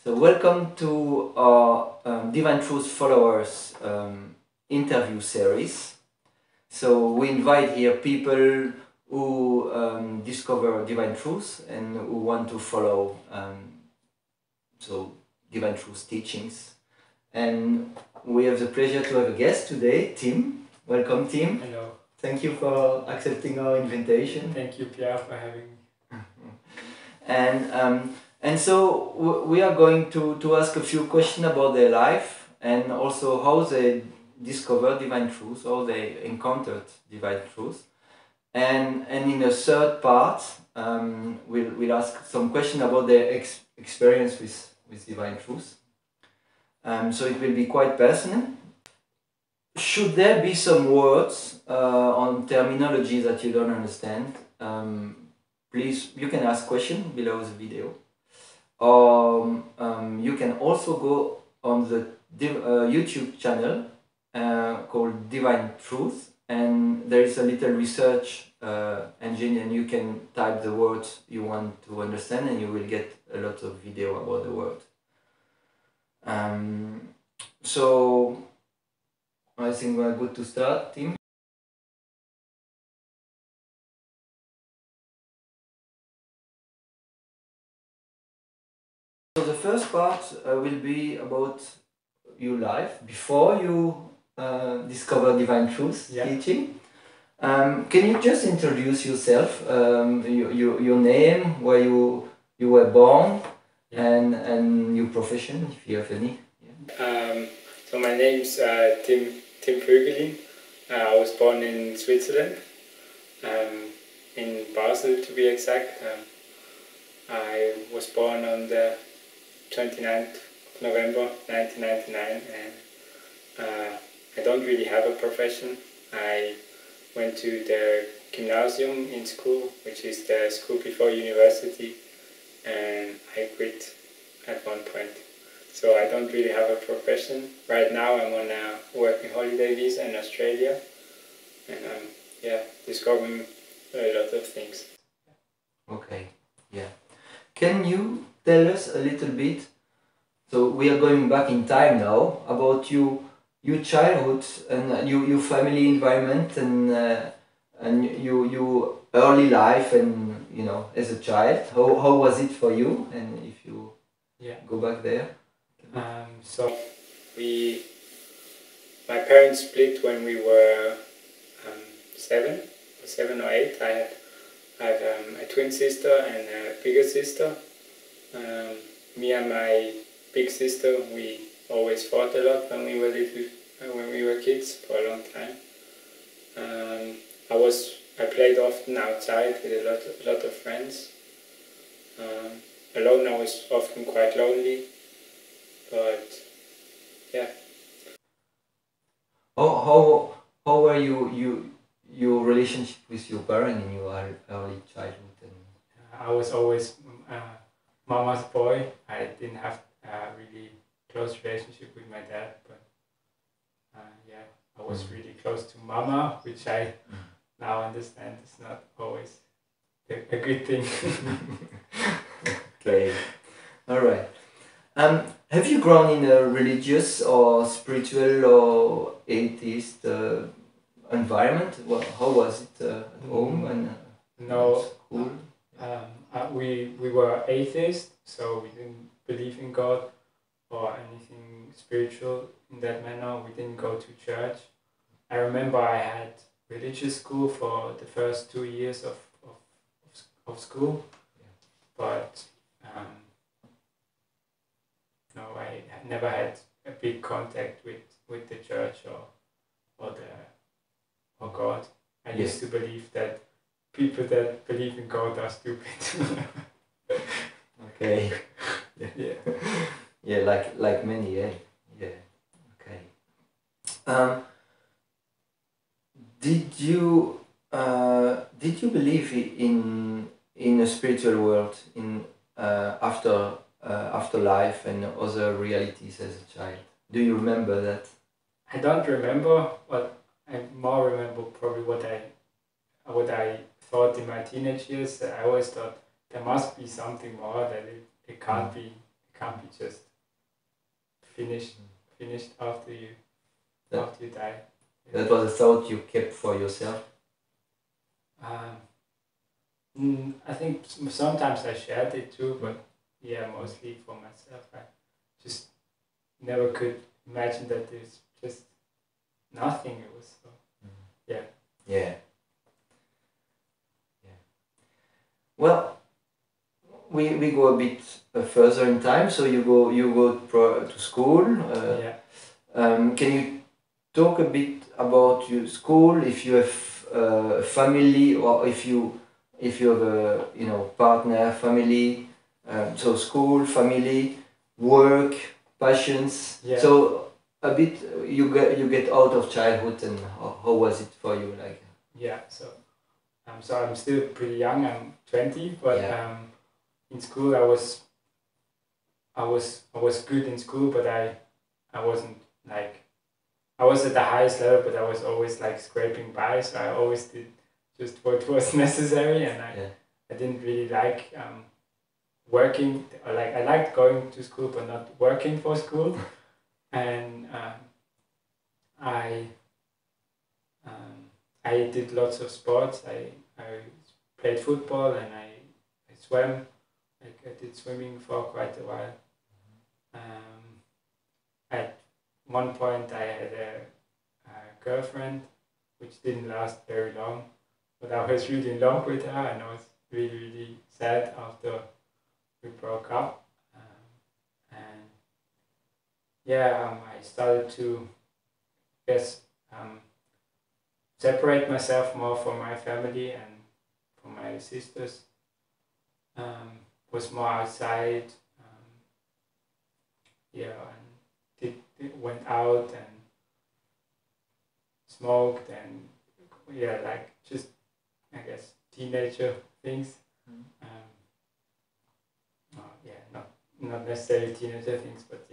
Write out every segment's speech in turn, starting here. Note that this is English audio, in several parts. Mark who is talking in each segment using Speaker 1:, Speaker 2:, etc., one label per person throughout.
Speaker 1: So welcome to our Divine Truth Followers interview series. So we invite here people who discover Divine Truth and who want to follow Divine Truth teachings. And we have the pleasure to have a guest today, Tim. Welcome, Tim.
Speaker 2: Hello.
Speaker 1: Thank you for accepting our invitation.
Speaker 2: Thank you, Pierre, for having me.
Speaker 1: And so we are going to ask a few questions about their life and also how they discovered Divine Truth, how they encountered Divine Truth. And in the third part, we'll ask some questions about their experience with Divine Truth. So it will be quite personal. Should there be some words on terminology that you don't understand, please, you can ask questions below the video. Or you can also go on the YouTube channel called Divine Truth, and there is a little research engine, and you can type the words you want to understand and you will get a lot of video about the word. So I think we're good to start, Tim. So the first part will be about your life before you discover Divine Truth teaching. Can you just introduce yourself, your name, where you were born, and your profession, if you have any?
Speaker 2: So my name's Tim Vögelin. I was born in Switzerland, in Basel to be exact. I was born on the 29th of November 1999, and I don't really have a profession. I went to the gymnasium in school, which is the school before university, and I quit at one point. So I don't really have a profession. Right now I'm on a working holiday visa in Australia, and I'm discovering a lot of things.
Speaker 1: Okay, yeah. Can you tell us a little bit, so we are going back in time now, about your childhood and your family environment and your early life, and as a child, how was it for you, and if you go back there?
Speaker 2: So my parents split when we were 7 or 8. I have a twin sister and a bigger sister. Me and my big sister, we always fought a lot when we were little, when we were kids, for a long time. I played often outside with a lot of friends. Alone I was often quite lonely, but yeah.
Speaker 1: How were your relationship with your parents in your early childhood?
Speaker 2: I was always mama's boy. I didn't have a really close relationship with my dad, but I was really close to mama, which I now understand is not always a good thing.
Speaker 1: Okay, all right. Have you grown in a religious or spiritual or atheist environment? Well, how was it at home and
Speaker 2: no,
Speaker 1: school?
Speaker 2: We were atheist, so we didn't believe in God or anything spiritual in that manner. We didn't go to church. I remember I had religious school for the first 2 years of school, but no, I never had a big contact with the church or God. I used to believe that people that believe in God are stupid.
Speaker 1: Okay. Yeah, like many, yeah. Okay. Did you believe in a spiritual world, in afterlife and other realities as a child? Do you remember that?
Speaker 2: I don't remember, but I more remember probably what I thought in my teenage years. I always thought there must be something more, that it can't can't be just finished after you die.
Speaker 1: That was a thought you kept for yourself?
Speaker 2: I think sometimes I shared it too, but yeah, mostly for myself. I just never could imagine that there's just nothing. It was so, yeah.
Speaker 1: Yeah. Well, we go a bit further in time. So you go to school. Can you talk a bit about your school? If you have a family, or if you have a partner, family. So school, family, work, passions.
Speaker 2: Yeah.
Speaker 1: So a bit you get out of childhood, and how was it for you? Like.
Speaker 2: Yeah. So I'm still pretty young. I'm 20, but in school I was good in school, but I wasn't like, I was at the highest level, but I was always like scraping by. So I always did just what was necessary, and I didn't really like working. Or like, I liked going to school, but not working for school. And I did lots of sports. I played football, and I swam. Like, I did swimming for quite a while. At one point I had a girlfriend, which didn't last very long, but I was really in love with her, and I was really, really sad after we broke up. I started to separate myself more from my family and from my sisters. Was more outside, and went out and smoked, and like just, I guess, teenager things. Not necessarily teenager things, but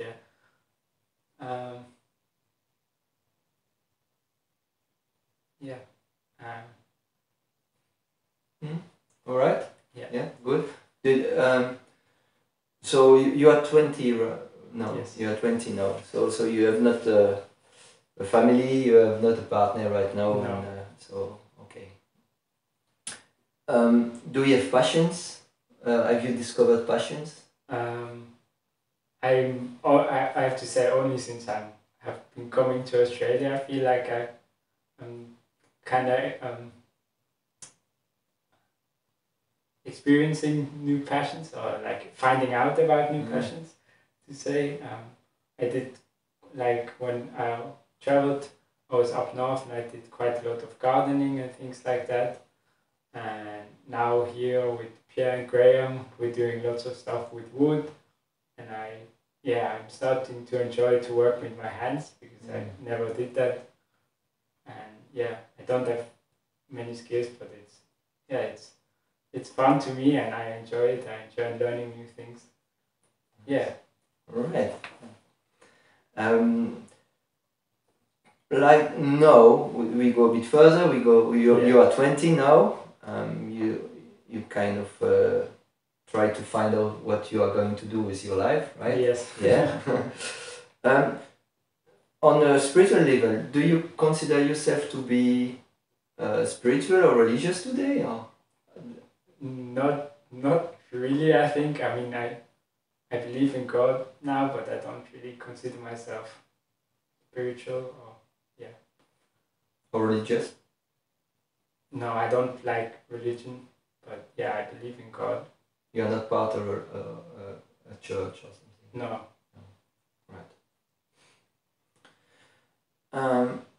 Speaker 1: All right.
Speaker 2: Yeah.
Speaker 1: Good. So you are 20 now.
Speaker 2: Yes.
Speaker 1: You are 20 now. So you have not a family. You have not a partner right now.
Speaker 2: No.
Speaker 1: And, so okay. Do you have passions? Have you discovered passions?
Speaker 2: I have to say, only since I have been coming to Australia, I feel like I'm kind of experiencing new passions, or like finding out about new passions, to say. I did, like, when I traveled, I was up north, and I did quite a lot of gardening and things like that. And now here with Pierre and Graham, we're doing lots of stuff with wood, and I'm starting to enjoy to work with my hands, because I never did that. And I don't have many skills, but it's fun to me, and I enjoy it. I enjoy learning new things. Yeah.
Speaker 1: Right. Like now, we go a bit further. You are 20 now. You kind of try to find out what you are going to do with your life, right?
Speaker 2: Yes.
Speaker 1: Yeah. On a spiritual level, do you consider yourself to be spiritual or religious today, or?
Speaker 2: Not really, I think. I mean, I believe in God now, but I don't really consider myself spiritual
Speaker 1: Or religious?
Speaker 2: No, I don't like religion, but I believe in God.
Speaker 1: You are not part of a church or something?
Speaker 2: No.
Speaker 1: Right.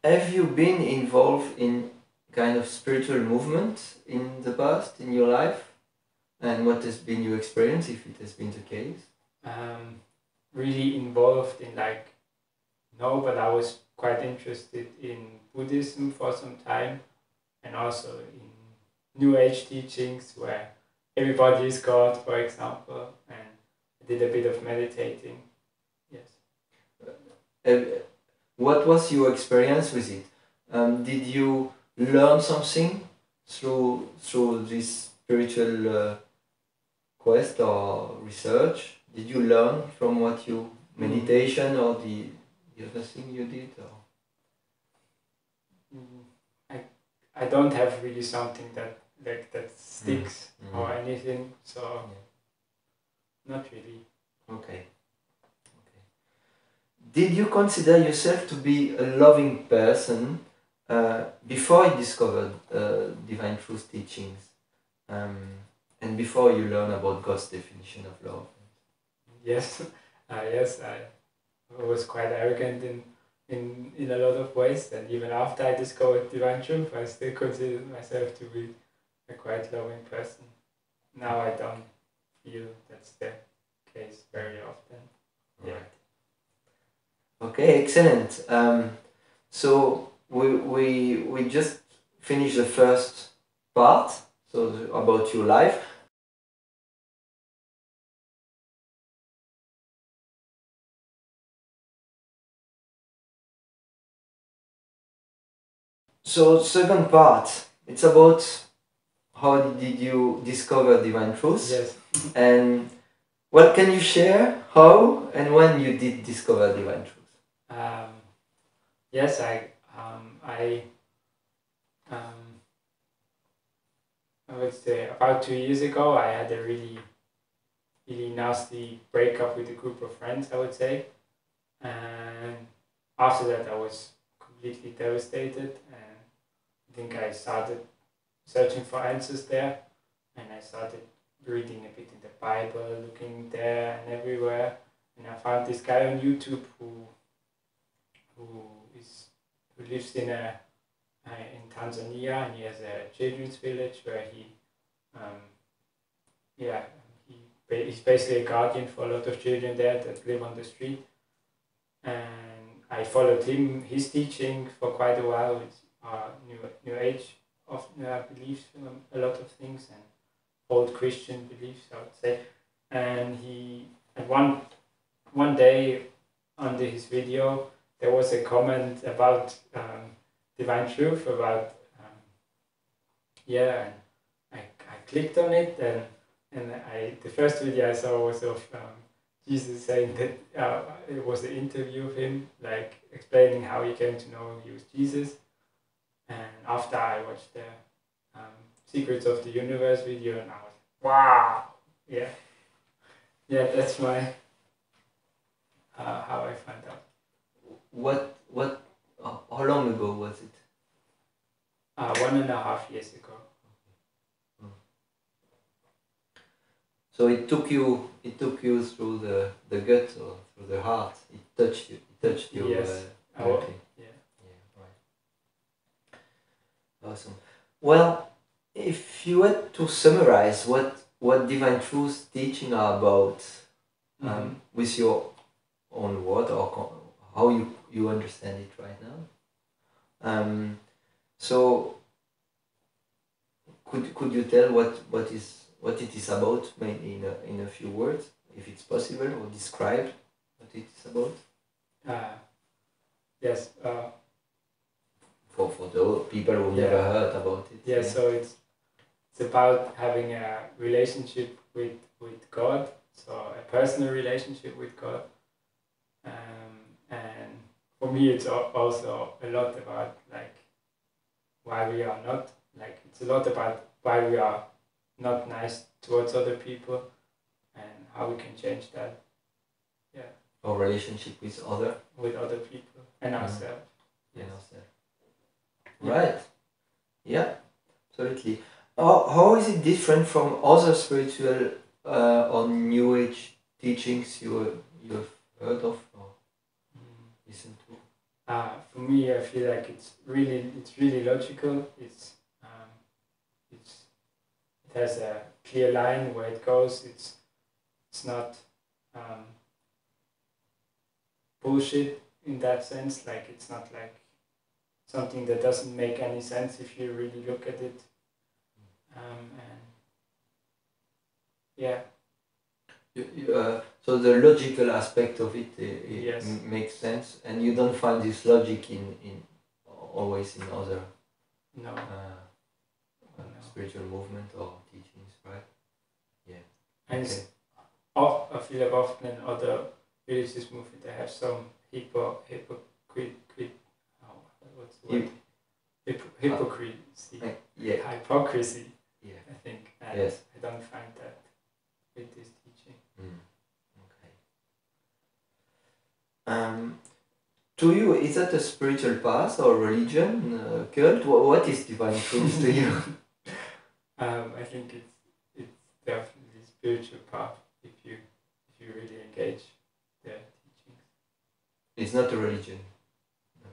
Speaker 1: Have you been involved in kind of spiritual movement in the past, in your life? And what has been your experience, if it has been the case?
Speaker 2: Really involved in, no, but I was quite interested in Buddhism for some time, and also in New Age teachings, where everybody is God, for example, and I did a bit of meditating. Yes.
Speaker 1: What was your experience with it? Did you learn something through this spiritual quest or research? did you learn from what you meditation or the other thing you did? Or?
Speaker 2: I don't have really something that sticks or anything, so not really.
Speaker 1: Okay. Did you consider yourself to be a loving person before you discovered divine truth teachings, and before you learn about God's definition of love?
Speaker 2: Yes, yes, I was quite arrogant in a lot of ways, and even after I discovered divine truth, I still considered myself to be a quite loving person. Now I don't feel that's the case very often.
Speaker 1: Yeah. Right. Okay, excellent. So we just finished the first part, so about your life. So second part, it's about how did you discover divine truth?
Speaker 2: Yes.
Speaker 1: And well, can you share how and when you did discover divine truth?
Speaker 2: Yes, I would say about 2 years ago I had a really nasty breakup with a group of friends, I would say, and after that I was completely devastated, and I think I started searching for answers there, and I started reading a bit in the Bible, looking there and everywhere, and I found this guy on YouTube who lives in Tanzania, and he has a children's village where he's basically a guardian for a lot of children there that live on the street. And I followed his teaching for quite a while with New Age beliefs, a lot of things, and old Christian beliefs, I would say. And one day under his video there was a comment about divine truth, about and I clicked on it, and the first video I saw was of Jesus saying that it was an interview of him, like explaining how he came to know he was Jesus. And after I watched the Secrets of the Universe video, and I was, wow, yeah, that's my how I found out.
Speaker 1: How long ago was it?
Speaker 2: 1.5 years ago.
Speaker 1: So it took you through the gut or through the heart. It touched you.
Speaker 2: Yes.
Speaker 1: Directly. Yeah. Right. Awesome. Well, if you had to summarize what divine truth teaching are about, with your own word, or how you understand it right now, so could you tell what it is about, maybe in a few words, if it's possible, or describe what it is about?
Speaker 2: Yes.
Speaker 1: For the people who never heard about it.
Speaker 2: Yeah. So it's about having a relationship with God, so a personal relationship with God, and for me it's also a lot about like why we are not, like, it's a lot about why we are not nice towards other people and how we can change that. Yeah.
Speaker 1: Our relationship with other
Speaker 2: people and ourselves.
Speaker 1: Yes. And ourselves. Right. Yeah. Absolutely. How is it different from other spiritual or New Age teachings you have heard of or listened to?
Speaker 2: For me, I feel like it's really logical. It has a clear line where it goes. It's not bullshit in that sense. Like, it's not like something that doesn't make any sense if you really look at it.
Speaker 1: So the logical aspect of it,
Speaker 2: yes.
Speaker 1: Makes sense, and you don't find this logic in always in other
Speaker 2: no.
Speaker 1: Spiritual movement or teachings, right? Yeah.
Speaker 2: And
Speaker 1: okay.
Speaker 2: feel often in other religious movements they have some hypocrisy. Hypocrisy.
Speaker 1: Yeah.
Speaker 2: I think.
Speaker 1: Yes.
Speaker 2: I don't find that with this teaching.
Speaker 1: Okay. To you, is that a spiritual path or religion, cult? What is divine truth to you?
Speaker 2: I think it's definitely spiritual path if you really engage the teachings.
Speaker 1: It's not a religion.
Speaker 2: No.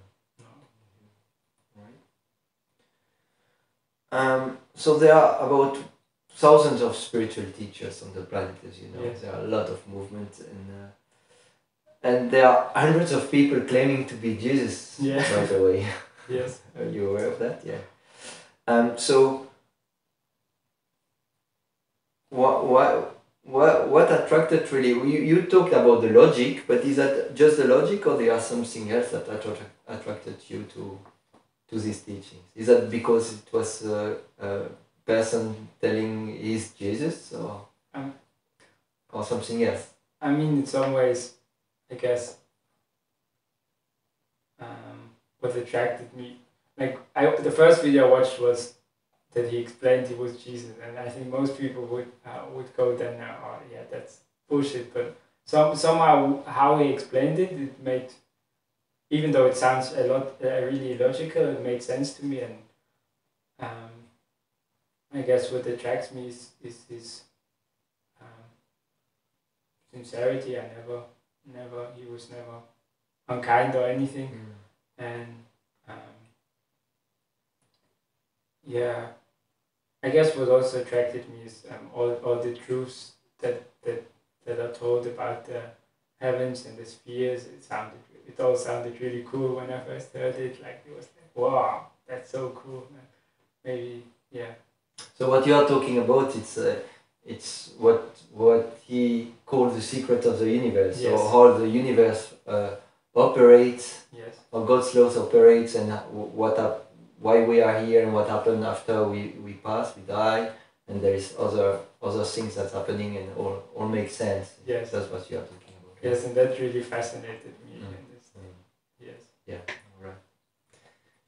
Speaker 1: Right. So there are about thousands of spiritual teachers on the planet, as you know.
Speaker 2: Yes.
Speaker 1: There are a lot of movements and there are hundreds of people claiming to be Jesus, by the way.
Speaker 2: Yes.
Speaker 1: Are you aware of that? Yeah. So, what attracted really? You talked about the logic, but is that just the logic, or there are something else that attracted you to these teachings? Is that because it was a person telling he's Jesus, or something else?
Speaker 2: I mean, in some ways, I guess what attracted me, like the first video I watched was that he explained he was Jesus, and I think most people would go then, oh yeah, that's bullshit. But somehow how he explained it, it made, even though it sounds really illogical, it made sense to me, and I guess what attracts me is his sincerity. He was never unkind or anything, and yeah, I guess what also attracted me is all the truths that are told about the heavens and the spheres. It all sounded really cool when I first heard it. Like it was like, wow, that's so cool. Maybe, yeah.
Speaker 1: So what you are talking about, it's what he called the secret of the universe,
Speaker 2: yes.
Speaker 1: or how the universe operates,
Speaker 2: yes.
Speaker 1: how God's laws operates, and why we are here, and what happened after we pass, we die, and there is other things that's happening, and all makes sense.
Speaker 2: Yes.
Speaker 1: That's what you are talking about.
Speaker 2: Yes, and that really fascinated me. Yes.
Speaker 1: Yeah. All right.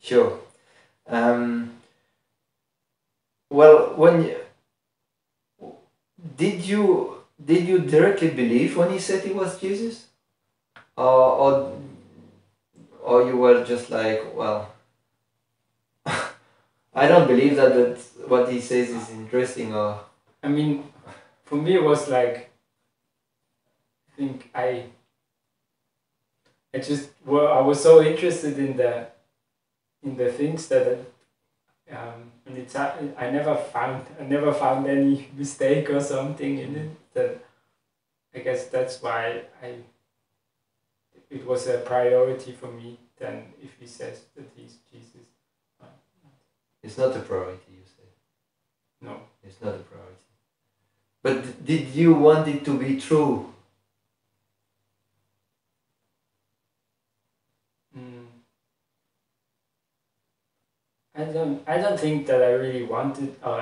Speaker 1: Sure. Well, did you directly believe when he said he was Jesus, or you were just like, well, I don't believe that, but what he says is interesting, or?
Speaker 2: I mean, for me it was like, I think I was so interested in the things that and I never found any mistake or something in it. That I guess that's why it was a priority for me than if he says that he's Jesus.
Speaker 1: It's not a priority, you say?
Speaker 2: No.
Speaker 1: It's not a priority. But did you want it to be true?
Speaker 2: I don't think that I really wanted, or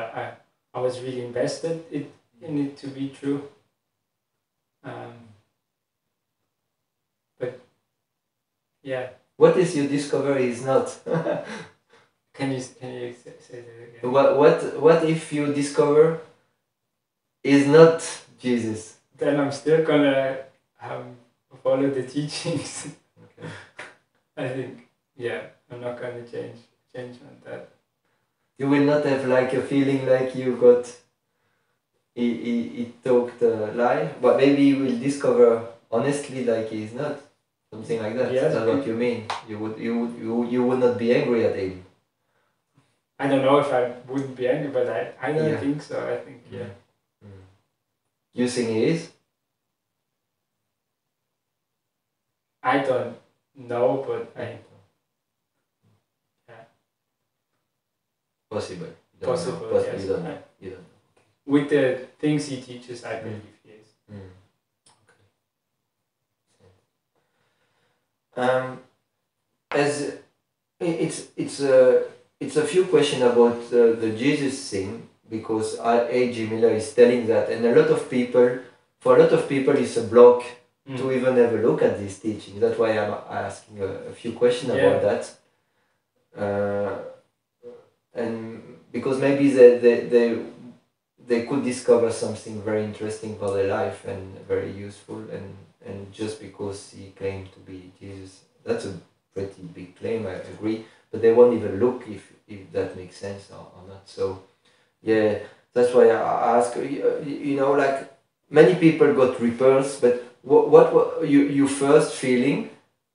Speaker 2: I was really invested in it to be true. But yeah.
Speaker 1: What is you discover is not?
Speaker 2: Can you say that again?
Speaker 1: What if you discover is not Jesus?
Speaker 2: Then I'm still gonna follow the teachings.
Speaker 1: Okay.
Speaker 2: I think, yeah, I'm not gonna change on that.
Speaker 1: You will not have like a feeling like you got he talked a lie, but maybe you will discover honestly like he's not, something like that.
Speaker 2: Yes,
Speaker 1: that's what you mean. You would not be angry at him.
Speaker 2: I don't know if I wouldn't be angry, but I don't think so. I think
Speaker 1: You think he is?
Speaker 2: I don't know, but
Speaker 1: Possible.
Speaker 2: Possible. Yes.
Speaker 1: You don't know.
Speaker 2: With the things he teaches, I believe he is.
Speaker 1: Okay. As it's a few questions about the Jesus thing, because A.G. Miller is telling that, and a lot of people for a lot of people it's a block to even have a look at this teaching. That's why I'm asking a few questions about that. And because maybe they could discover something very interesting for their life and very useful, and just because he claimed to be Jesus, that's a pretty big claim, I agree, but they won't even look if that makes sense or not. So yeah, that's why I ask, like many people got repulsed, but what you first feeling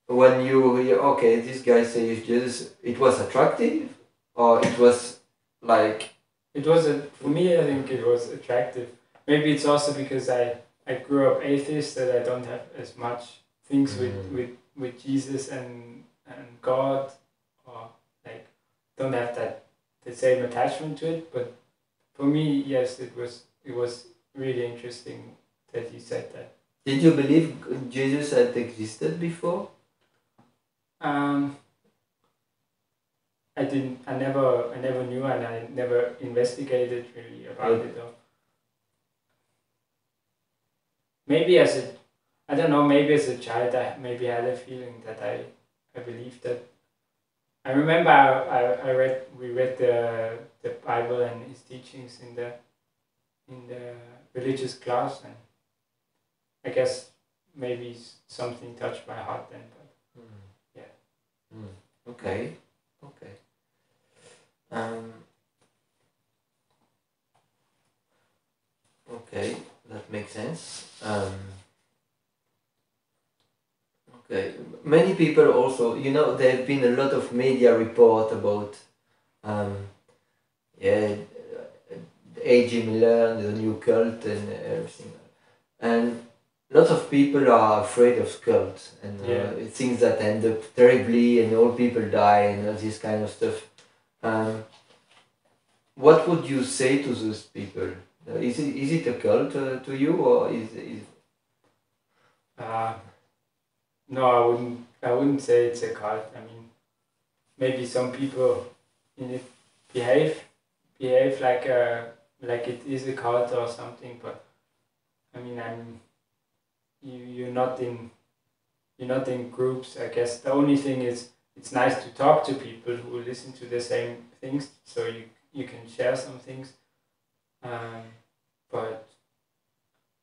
Speaker 1: when you hear, okay, this guy says Jesus, it was attractive, or it was like...
Speaker 2: It was, for me, I think it was attractive. Maybe it's also because I grew up atheist, that I don't have as much things with Jesus and God, or like don't have the same attachment to it. But for me, yes, it was really interesting that you said that.
Speaker 1: Did you believe Jesus had existed before?
Speaker 2: I never knew, and I never investigated really about it. Or maybe I don't know, maybe as a child I maybe had a feeling that I believed that. I remember we read the Bible and his teachings in the religious class, and I guess maybe something touched my heart then. But yeah.
Speaker 1: Okay. Okay, that makes sense. Okay, many people also, there have been a lot of media report about, A.G. Miller, the new cult and everything, and lots of people are afraid of cults and things that end up terribly and all people die and all this kind of stuff. What would you say to those people? Is it a cult to you, or is?
Speaker 2: No, I wouldn't say it's a cult. I mean, maybe some people in it behave like it is a cult or something, but I mean, you're not in groups. I guess the only thing is it's nice to talk to people who listen to the same things, so you can share some things. But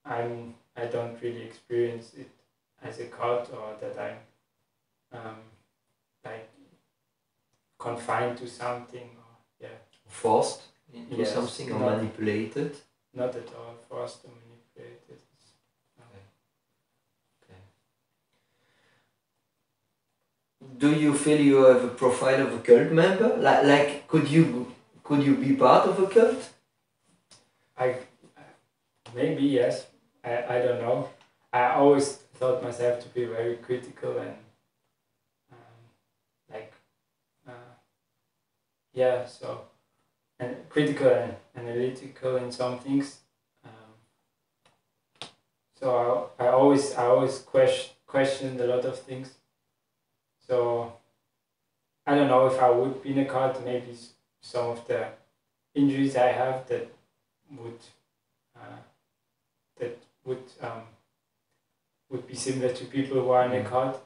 Speaker 2: I don't really experience it as a cult, or that I'm like confined to something, or
Speaker 1: forced into something, or manipulated.
Speaker 2: Not at all forced or manipulated.
Speaker 1: Do you feel you have a profile of a cult member? Like could you be part of a cult?
Speaker 2: Maybe yes. I don't know. I always thought myself to be very critical and and critical and analytical in some things. So I always questioned a lot of things. So I don't know if I would be in a cult. Maybe some of the injuries I have that would be similar to people who are in a cult.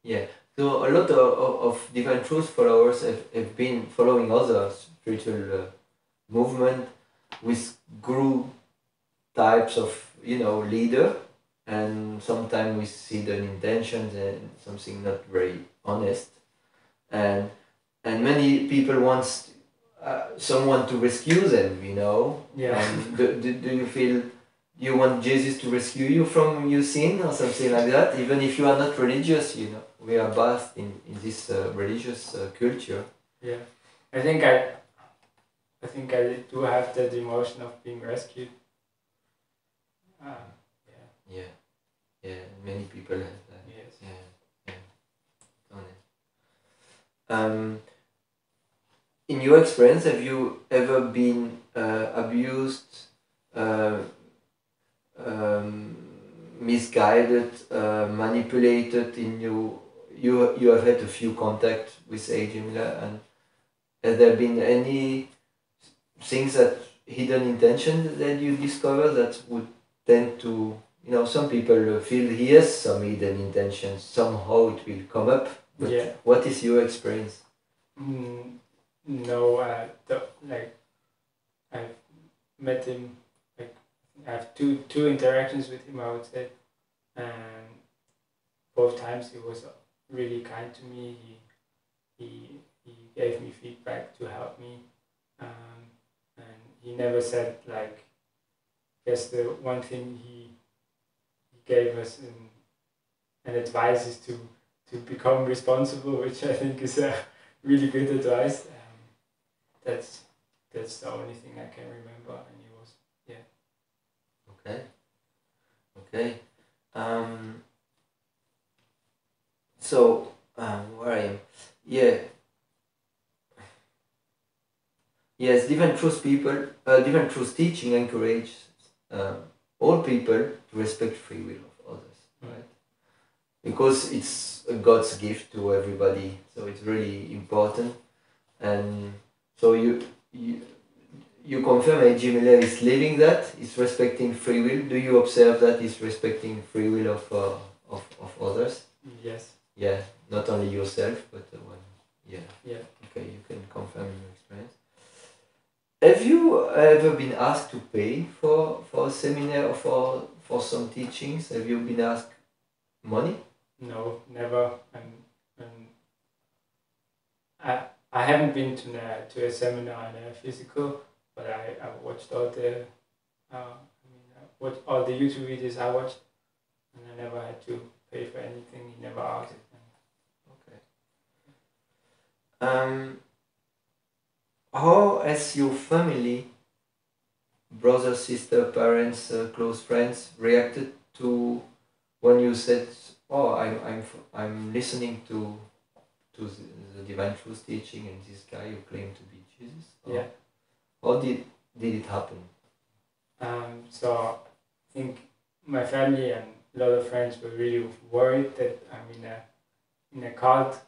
Speaker 1: Yeah. So a lot of Divine Truth followers have been following other spiritual movement with group types of leader, and sometimes with hidden intentions and something not very honest, and many people want someone to rescue them. Do you feel you want Jesus to rescue you from your sin or something like that, even if you are not religious? We are bathed in this religious culture.
Speaker 2: Yeah, I think I do have that emotion of being rescued.
Speaker 1: Yeah, many people have that.
Speaker 2: Yes.
Speaker 1: Yeah. In your experience, have you ever been abused, misguided, manipulated in you have had a few contacts with A.G. Miller, and has there been any things that hidden intention that you discover that would tend to, some people feel he has some hidden intentions, somehow it will come up, but
Speaker 2: Yeah.
Speaker 1: what is your experience?
Speaker 2: No, like I've met him, like I have two interactions with him, I would say, and both times he was really kind to me. He gave me feedback to help me, and he never said, like, I guess the one thing he gave us an advice is to become responsible, which I think is a really good advice. That's the only thing I can remember, and he was, yeah.
Speaker 1: Okay. So where I am, yeah. Yes, Divine Truth teaching encourages all people to respect free will of others, right? Because it's a God's gift to everybody, so it's really important. And so you confirm H.G. Miller is living that, is respecting free will. Do you observe that he's respecting free will of others?
Speaker 2: Yes.
Speaker 1: Yeah, not only yourself, but one. Yeah.
Speaker 2: Yeah.
Speaker 1: Okay, you can confirm your experience. Have you ever been asked to pay for a seminar or for some teachings? Have you been asked money?
Speaker 2: No, never. I haven't been to a seminar in a physical, but I watched all the all the YouTube videos I watched, and I never had to pay for anything. He never asked.
Speaker 1: Okay. How has your family, brother, sister, parents, close friends reacted to when you said, "Oh, I'm listening to the Divine Truth teaching, and this guy who claimed to be Jesus"?
Speaker 2: Yeah.
Speaker 1: How did it happen?
Speaker 2: So I think my family and a lot of friends were really worried that I'm in a cult.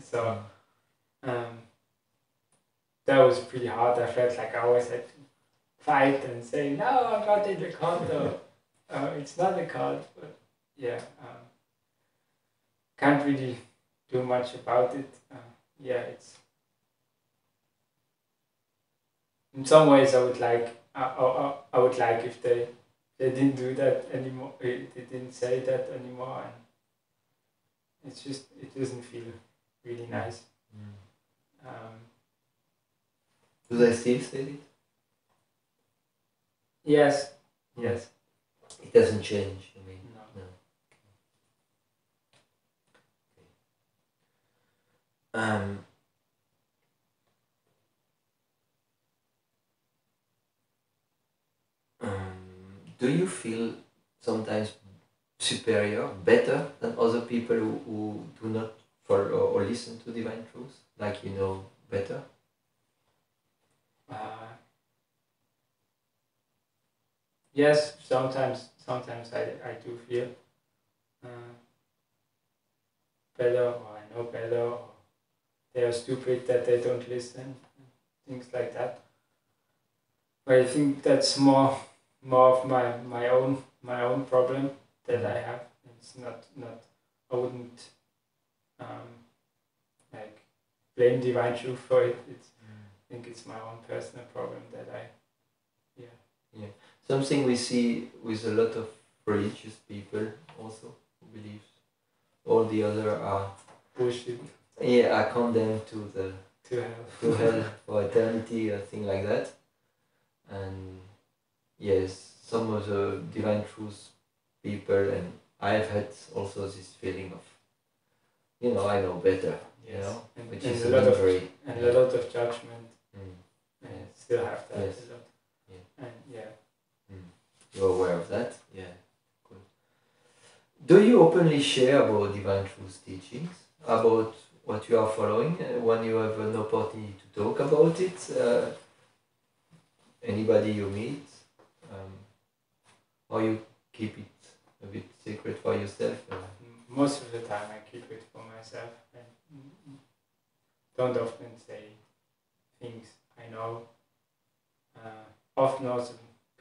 Speaker 2: So that was pretty hard. I felt like I always had to fight and say, "No, I'm not in the cult." It's not a cult, but yeah, can't really do much about it. It's in some ways I would like if they didn't do that anymore. They didn't say that anymore, and it's just it doesn't feel really nice.
Speaker 1: Do they still say it?
Speaker 2: Yes. Yes.
Speaker 1: It doesn't change, you mean?
Speaker 2: No.
Speaker 1: Do you feel sometimes superior, better than other people who do not follow or listen to Divine Truth? Like you know better?
Speaker 2: Yes, sometimes I do feel better, or I know better, or they are stupid that they don't listen, things like that. But I think that's more of my own problem that I have. It's not I wouldn't like blame Divine Truth for it. I think it's my own personal problem that
Speaker 1: Yeah. Something we see with a lot of religious people also who believe all the other are
Speaker 2: bullshit.
Speaker 1: Yeah, are condemned to hell for eternity or thing like that. And yes, some of the Divine Truth people, and I have had also this feeling of, I know better, which is
Speaker 2: a lot of judgment.
Speaker 1: Yeah.
Speaker 2: Still have that
Speaker 1: Yes.
Speaker 2: a lot.
Speaker 1: Yeah.
Speaker 2: And
Speaker 1: You're aware of that? Yeah. Good. Do you openly share about Divine Truth teachings? About what you are following when you have an opportunity to talk about it? Anybody you meet? Or you keep it a bit secret for yourself?
Speaker 2: Most of the time I keep it for myself and don't often say things I know often also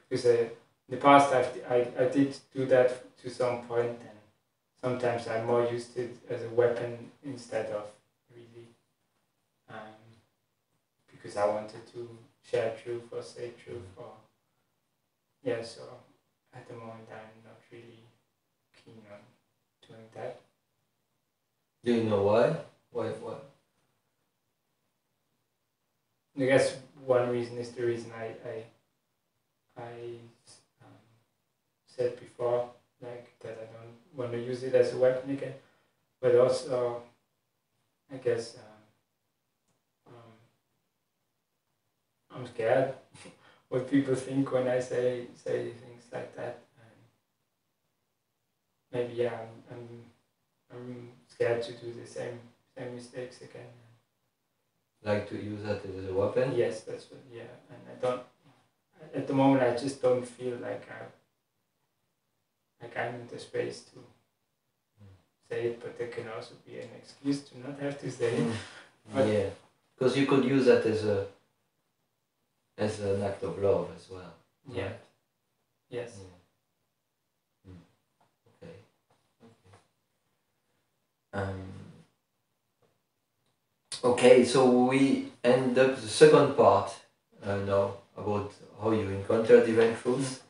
Speaker 2: because in the past I did do that to some point, and sometimes I more used it as a weapon instead of really because I wanted to share truth or say truth or so at the moment I'm not really keen on doing that.
Speaker 1: Do you know why? Why?
Speaker 2: I guess one reason is the reason I said before, like that I don't want to use it as a weapon again, but also I guess I'm scared what people think when I say things like that, and maybe I'm scared to do the same mistakes again.
Speaker 1: Like to use that as a weapon?
Speaker 2: Yes, that's what. Yeah, and I don't. At the moment, I just don't feel like I'm in the space to say it, but there can also be an excuse to not have to say it. But
Speaker 1: yeah, because you could use that as an act of love as well.
Speaker 2: Yeah.
Speaker 1: Right?
Speaker 2: Yes.
Speaker 1: Yeah. Okay. Okay, so we end up the second part now about how you encounter divine truth.